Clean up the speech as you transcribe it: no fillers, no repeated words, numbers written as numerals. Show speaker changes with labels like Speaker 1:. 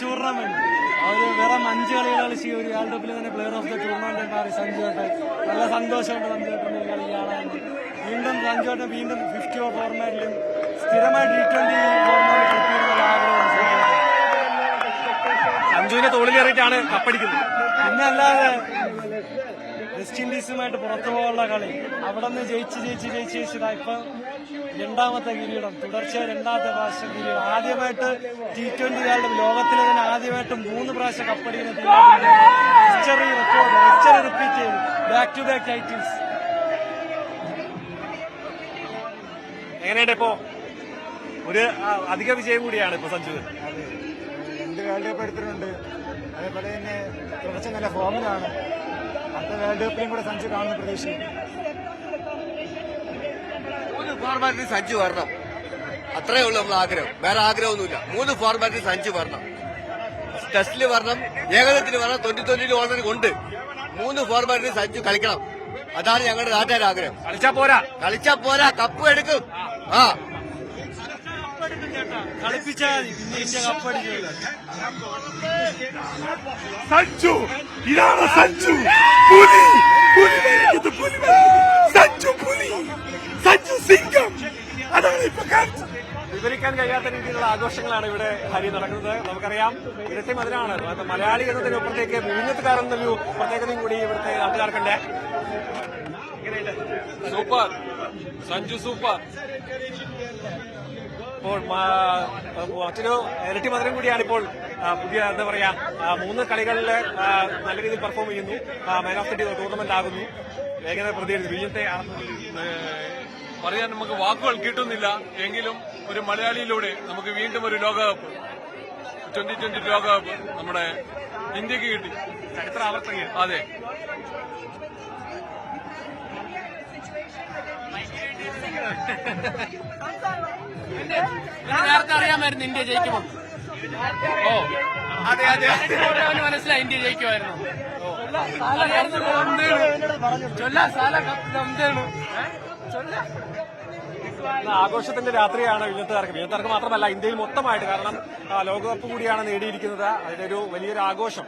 Speaker 1: Tournament. അവര് വെറും 5 കളികൾ കളിച്ച് ഒരു വേൾഡ് കപ്പിൽ തന്നെ പ്ലെയർ ഓഫ് ദ ടൂർണമെന്റ് മാറി സഞ്ജുവേട്ടൻ. നല്ല സന്തോഷമുണ്ട് സഞ്ജുവേട്ടൻ ഈ കളി കാണാൻ. വീണ്ടും സഞ്ജുവേട്ടൻ വീണ്ടും 50 ഓവർ ഫോർമാറ്റിലും സ്ഥിരമായി T20 ഫോർമാറ്റിൽ കളിപ്പിക്കുന്ന ആഗ്രഹമാണ് സഞ്ജുവിന്റെ തോളിലേറിയിട്ടാണ് കപ്പടിക്കുന്നത്. പിന്നെ അല്ലാതെ വെസ്റ്റ് ഇൻഡീസുമായിട്ട് പുറത്തു പോകാനുള്ള കളി അവിടെ നിന്ന് ജയിച്ചിതാ ഇപ്പൊ രണ്ടാമത്തെ കിരീടം, തുടർച്ചയായി രണ്ടാമത്തെ പ്രാവശ്യം കിരീടം. ആദ്യമായിട്ട് T20 വേൾഡ് ലോകത്തിലെ തന്നെ ആദ്യമായിട്ട് 3 പ്രാവശ്യം കപ്പടിക്കുന്ന ഹിസ്റ്ററി റെക്കോർഡ്, ഹിസ്റ്ററി റിപ്പീറ്റ് ചെയ്തു. Back to back titles. എങ്ങനെയുണ്ട് ഇപ്പോ ഒരു അധിക വിജയം കൂടിയാണ് ഇപ്പൊ സഞ്ജു.
Speaker 2: 2 വേൾഡ് കപ്പ് എടുത്തിട്ടുണ്ട്. അതേപോലെ തന്നെ കുറച്ച് നല്ല ഫോമിലാണ്. അടുത്ത വേൾഡ് കപ്പിലും കൂടെ സഞ്ജു കാണുന്ന പ്രതീക്ഷയും.
Speaker 3: 3 ഫോർമാറ്റിൽ സഞ്ജു വരണം, അത്രേ ഉള്ളൂ നമ്മൾ ആഗ്രഹം. വേറെ ആഗ്രഹമൊന്നുമില്ല. 3 ഫോർമാറ്റിൽ സഞ്ജു വരണം. ടെസ്റ്റിൽ വരണം, ഏകദിനത്തിൽ വരണം, 2020 ഓൾറെഡി ഉണ്ട്. 3 ഫോർമാറ്റിൽ സഞ്ജു കളിക്കണം. അതാണ് ഞങ്ങളുടെ നാട്ടുകാരുടെ ആഗ്രഹം. കളിച്ചാ പോരാ, കപ്പ് എടുക്കും.
Speaker 1: കളിപ്പിച്ചാൽ കപ്പടിക്കും.
Speaker 4: സഞ്ജു, ഇതാണ് സഞ്ജു പുലി, സഞ്ജു പുലി, സഞ്ജു സിംഗം. അതാണ് ഇപ്പൊ കാണിച്ചത്.
Speaker 1: വിവരിക്കാൻ കഴിയാത്ത രീതിയിലുള്ള ആഘോഷങ്ങളാണ് ഇവിടെ ഹരി നടക്കുന്നത്. നമുക്കറിയാം ഇരട്ടി മതിലാണ്. മലയാളി എന്നതിനപ്പുറത്തേക്ക് വിഴിഞ്ഞത്തുകാരെന്നൊരു പ്രത്യേകതയും കൂടി ഇവിടുത്തെ നാട്ടുകാർക്കുണ്ട്.
Speaker 5: Super Sanju super.
Speaker 1: ഇപ്പോൾ മറ്റൊരു ഇരട്ടി മധുരം കൂടിയാണ് ഇപ്പോൾ പുതിയ എന്താ പറയാ 3 കളികളിൽ നല്ല രീതിയിൽ പെർഫോം ചെയ്യുന്നു. മാൻ ഓഫ് ദി ടൂർണമെന്റ് ആകുന്നു. എങ്ങനെ പ്രതികരിച്ചു വിജയത്തെ?
Speaker 5: പറയാൻ നമുക്ക് വാക്കുകൾ കിട്ടുന്നില്ല. എങ്കിലും ഒരു മലയാളിയിലൂടെ നമുക്ക് വീണ്ടും ഒരു ലോകകപ്പ് 2020 ലോകകപ്പ് നമ്മുടെ ഇന്ത്യക്ക് കിട്ടി.
Speaker 1: ചരിത്ര ആവർത്തനം.
Speaker 5: അതെ,
Speaker 6: നേരത്തെ അറിയാമായിരുന്നു ഇന്ത്യ ജയിക്കുമെന്ന്.
Speaker 1: അതെ അതെ,
Speaker 6: മനസ്സിലായി ഇന്ത്യ ജയിക്കുമായിരുന്നു.
Speaker 1: ആഘോഷത്തിന്റെ രാത്രിയാണ് വിഴിഞ്ഞത്തുകാർക്ക് മാത്രമല്ല ഇന്ത്യയിൽ മൊത്തമായിട്ട്. കാരണം ലോകകപ്പ് കൂടിയാണ് നേടിയിരിക്കുന്നത്. അതിന്റെ ഒരു വലിയൊരു ആഘോഷം.